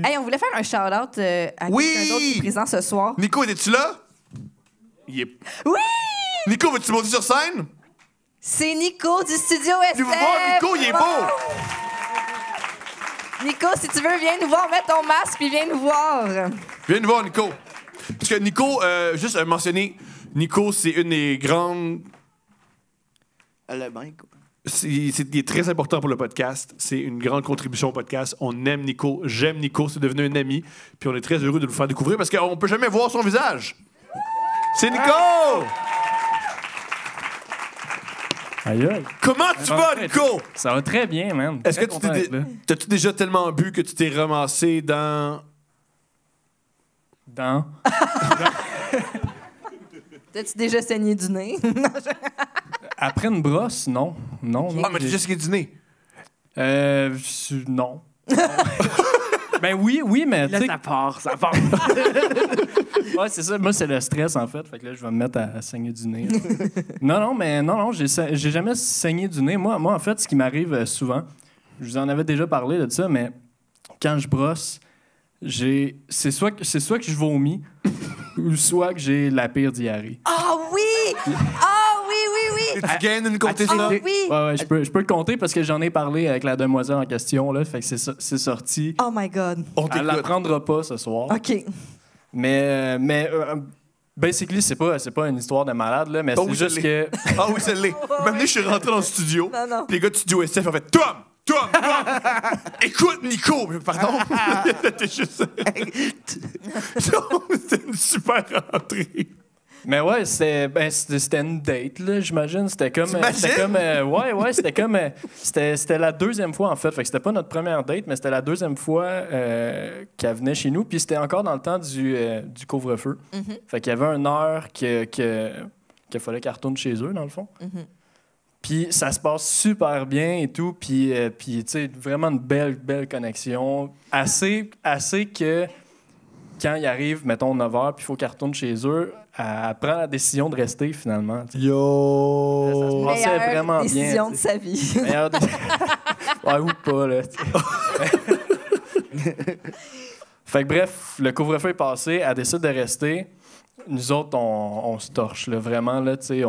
Hey, on voulait faire un shout-out à quelqu'un d'autre qui est présent ce soir. Nico, es-tu là? Oui! Nico, veux-tu monter sur scène? C'est Nico du Studio SF. Tu veux voir Nico, il est beau! Nico, si tu veux, viens nous voir, mets ton masque puis viens nous voir. Viens nous voir, Nico. Parce que Nico, juste mentionner, Nico, c'est une des grandes... Le mec. Il est très important pour le podcast. C'est une grande contribution au podcast. On aime Nico. J'aime Nico. C'est devenu un ami. Puis on est très heureux de le faire découvrir parce qu'on peut jamais voir son visage. C'est Nico! Aïe, aïe. Comment tu vas, Nico? Ça va très bien, man. Est-ce que t'as-tu déjà tellement bu que tu t'es ramassé dans... T'as-tu déjà saigné du nez? Après une brosse, non. Non, non. Ah, mais t'as déjà saigné du nez? Non. Ben oui, mais Là, ça part. Ouais, c'est ça. Moi, c'est le stress, en fait. Fait que là, je vais me mettre à saigner du nez. non, j'ai jamais saigné du nez. Moi, en fait, ce qui m'arrive souvent, je vous en avais déjà parlé de ça, mais quand je brosse, c'est soit que je vomis ou soit que j'ai la pire diarrhée. Ah oui! Ah oui! Et tu gagnes de nous compter ça? Ah oui! Ouais, je peux le compter parce que j'en ai parlé avec la demoiselle en question, là. Fait que c'est sorti. Oh my God. On Elle t'écoute. l'apprendra pas ce soir. OK. Mais basically, c'est pas une histoire de malade, là, mais Oh, c'est oui, juste je que... Ah oui, ça l'est. Même je suis rentré dans le studio. Non. Puis les gars du studio SF ont fait Tom! Écoute, Nico! Pardon? T'es juste... C'était une super rentrée. Mais ouais, c'était une date, là, j'imagine. C'était comme... C'était la deuxième fois, en fait. Fait que c'était pas notre première date, mais c'était la deuxième fois qu'elle venait chez nous. Puis c'était encore dans le temps du couvre-feu. Mm-hmm. Fait qu'il y avait une heure qu'il fallait qu'elle retourne chez eux, dans le fond. Mm-hmm. Puis ça se passe super bien et tout. Puis tu sais, vraiment une belle connexion. Assez que quand il arrive, mettons, 9h, puis il faut qu'elle retourne chez eux, elle prend la décision de rester, finalement. T'sais. Yo! Ça se passait vraiment bien. Décision de sa vie. Meilleure ouais, ou pas, là. Fait que bref, le couvre-feu est passé, elle décide de rester. Nous autres, on se torche, là, vraiment, là, tu sais,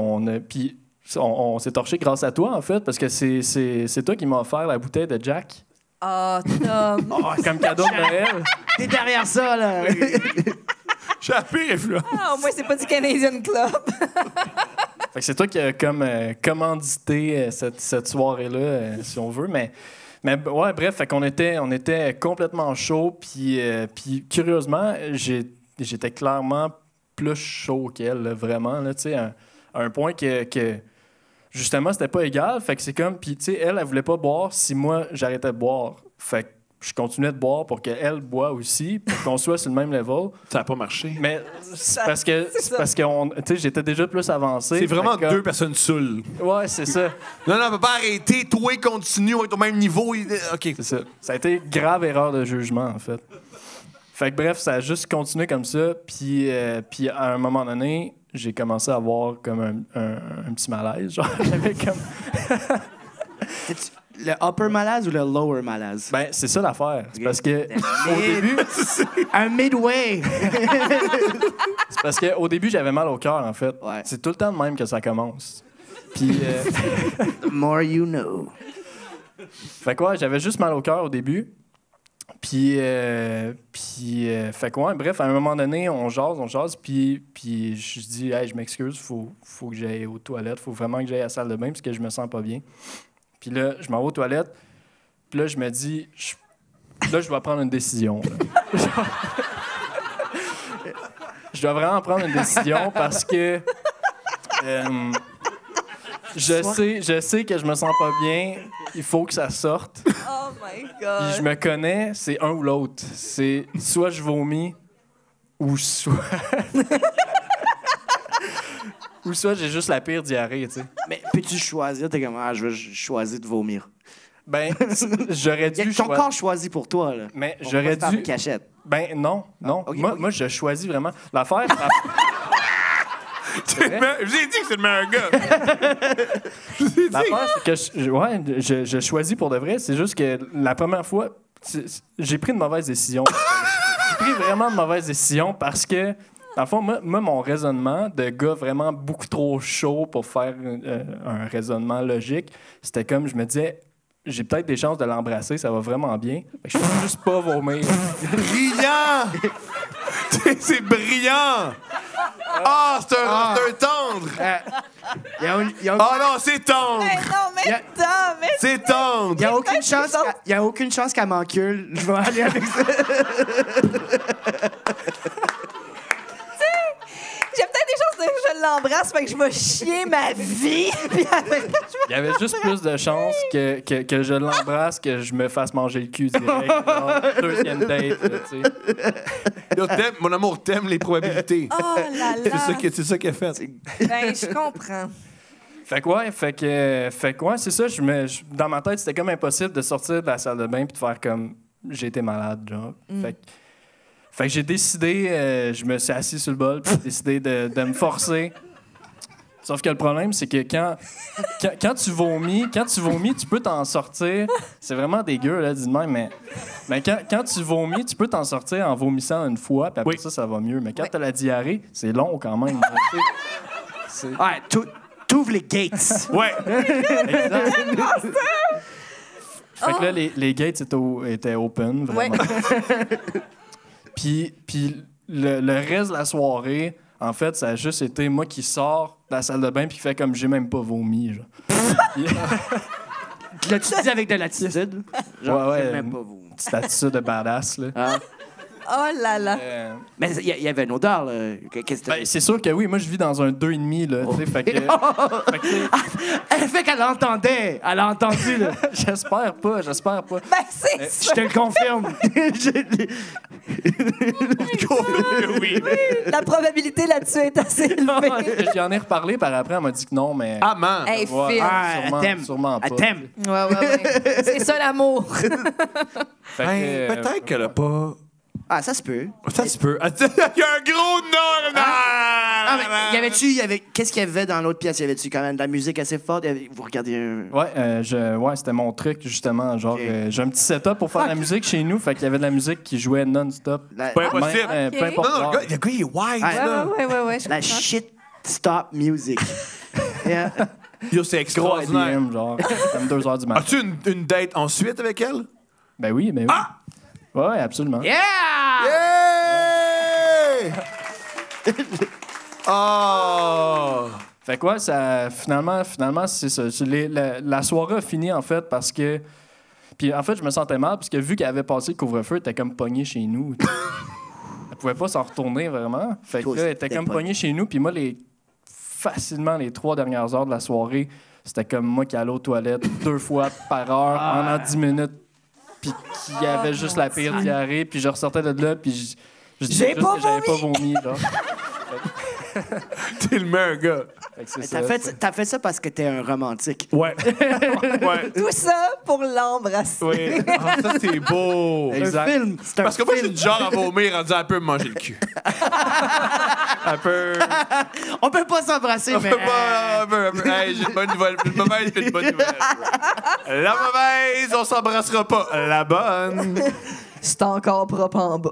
puis on s'est torché grâce à toi, en fait, parce que c'est toi qui m'as offert la bouteille de Jack. Ah, Tom. Comme cadeau de Noël. T'es derrière ça, là. J'ai la pire influence. Ah, au moins, c'est pas du Canadian Club. Fait que c'est toi qui as comme commandité cette soirée-là, si on veut, mais ouais, bref, fait qu'on était complètement chaud, puis curieusement, j'étais clairement plus chaud qu'elle, là, vraiment, là, tu sais, à un point que justement, c'était pas égal, fait que c'est comme, puis tu sais, elle voulait pas boire si moi, j'arrêtais de boire, fait que je continuais de boire pour qu'elle boit aussi, pour qu'on soit sur le même level. Ça n'a pas marché. Mais c'est parce que tu sais, j'étais déjà plus avancé. C'est vraiment fait que, deux personnes saoules. Ouais, c'est ça. Non, on peut pas arrêter. Toi, continue, on est au même niveau. OK. C'est ça. Ça a été grave erreur de jugement, en fait. Fait que bref, ça a juste continué comme ça. Puis à un moment donné, j'ai commencé à avoir comme un petit malaise. Genre, j'avais comme... Le upper malaise ou le lower malaise? Ben, c'est ça l'affaire. C'est parce que au début... Un midway! C'est parce qu'au début, j'avais mal au cœur, en fait. Ouais. C'est tout le temps de même que ça commence. Puis... The more you know. Fait quoi, j'avais juste mal au cœur au début. Puis fait quoi, bref, à un moment donné, on jase, puis je dis, hey, je m'excuse, faut que j'aille aux toilettes, faut vraiment que j'aille à la salle de bain parce que je me sens pas bien. Puis là, je m'en vais aux toilettes, puis là, je me dis, là, je dois prendre une décision. Je dois vraiment prendre une décision parce que je sais que je me sens pas bien, il faut que ça sorte. Oh my Puis God. je me connais, c'est un ou l'autre. C'est soit je vomis ou soit ou soit j'ai juste la pire diarrhée, tu sais. Mais peux-tu choisir? T'es comme, je choisis de vomir. Ben, j'aurais dû Ton corps choisit pour toi, là. Mais On j'aurais va se faire dû une cachette. Ben non. ok, moi, ok. moi je choisis vraiment l'affaire. Je vous ai dit que c'est le meilleur gars. L'affaire c'est que je choisis pour de vrai, c'est juste que la première fois, tu j'ai pris une mauvaise décision. J'ai pris vraiment une mauvaise décision parce que, dans le fond, moi, mon raisonnement de gars vraiment beaucoup trop chaud pour faire un raisonnement logique, c'était comme, je me disais, j'ai peut-être des chances de l'embrasser, ça va vraiment bien. Je peux juste pas vomir. Brillant! C'est brillant! Ah, c'est un tendre! Ah non, c'est tendre! Mais non, mais Tom, mais C'est tendre! Il y a aucune chance qu'elle m'encule. Je vais aller avec ça. j'ai peut-être des chances que je l'embrasse, fait que je vais chier ma vie. Puis après, Il y avait juste plus de chances que je l'embrasse que je me fasse manger le cul direct. Genre, deuxième date, là, tu sais. Yo, mon amour, t'aimes les probabilités. oh là là. C'est ça qu'elle fait. Ben, je comprends. Fait que ouais, c'est ça. Dans ma tête, c'était comme impossible de sortir de la salle de bain puis de faire comme j'ai été malade, genre. Fait que j'ai décidé, je me suis assis sur le bol puis j'ai décidé de me forcer. Sauf que le problème, c'est que quand tu vomis, tu peux t'en sortir. C'est vraiment dégueu, là, dis de même, mais quand tu vomis, tu peux t'en sortir en vomissant une fois, puis après ça va mieux. Mais quand t'as la diarrhée, c'est long quand même. Ouais, t'ouvres les gates. Ouais. Exact. Fait que là, les gates étaient open, vraiment. Ouais. Puis le reste de la soirée, en fait, ça a juste été moi qui sors de la salle de bain puis qui fait comme j'ai même pas vomi, genre. L'as-tu dit avec de l'attitude? Genre, Ouais, j'ai même pas vous. petite attitude de badass, là. Ah. Oh là là. Mais il y avait une odeur, là. Qu'est-ce que Ben, c'est sûr que oui, moi je vis dans un 2,5, là, tu sais, fait que... Elle fait qu'elle entendait. Elle a entendu, là. J'espère pas. Ben, c'est Je ça. te le confirme. Oui. La probabilité là-dessus est assez élevée. J'en ai reparlé par après, elle m'a dit que non, mais... Ah, man! Hey, Ouais, Phil. Elle t'aime. sûrement pas. Elle t'aime. Ouais. C'est ça l'amour. Fait que, Peut-être qu'elle a pas... Ah, ça se peut. Ça se peut. Il y a un gros non! Ah, mais qu'est-ce qu'il y avait dans l'autre pièce? Y avait-tu quand même de la musique assez forte? Vous regardez un... Ouais, c'était mon truc, justement. Genre, Ok. j'ai un petit setup pour faire de la musique chez nous, fait qu'il y avait de la musique qui jouait non-stop. Pas impossible. Même, Ok. peu importe Non, l'heure. le gars, il est wise, là. Ouais. Je La comprends. shit stop music. Yeah. Yo, c'est Gros extraordinaire. IBM, genre, comme 2 heures du matin. As-tu une date ensuite avec elle? Ben oui. Ah! Ouais, absolument. Yeah! Yeah! Oh! Fait quoi, ça, finalement, c'est ça. La soirée a fini, en fait, parce que... Puis, en fait, je me sentais mal, parce que vu qu'elle avait passé le couvre-feu, elle était comme pognée chez nous. Elle pouvait pas s'en retourner, vraiment. Fait que Toi là, aussi, elle était t'es comme pogné. pognée chez nous, puis moi, facilement, les 3 dernières heures de la soirée, c'était comme moi qui allais aux toilettes 2 fois par heure, pendant 10 minutes, puis qui avait juste la pire diarrhée, puis je ressortais de là, puis je disais juste que j'avais pas vomi, là. T'es le meilleur gars. Fait que c'est Mais ça. t'as fait ça parce que t'es un romantique. Ouais. Ouais. Tout ça pour l'embrasser. Oui. Ah, ça, c'est beau. Exact. Un film. C'est un Parce que moi, j'ai film. du genre à vomir en disant elle peut me manger le cul. Elle peut. On peut pas s'embrasser, On mais... peut pas. Un peu. Hey, j'ai une bonne nouvelle. Une mauvaise, puis une bonne nouvelle. La mauvaise, on s'embrassera pas. La bonne. C'est encore propre en bas.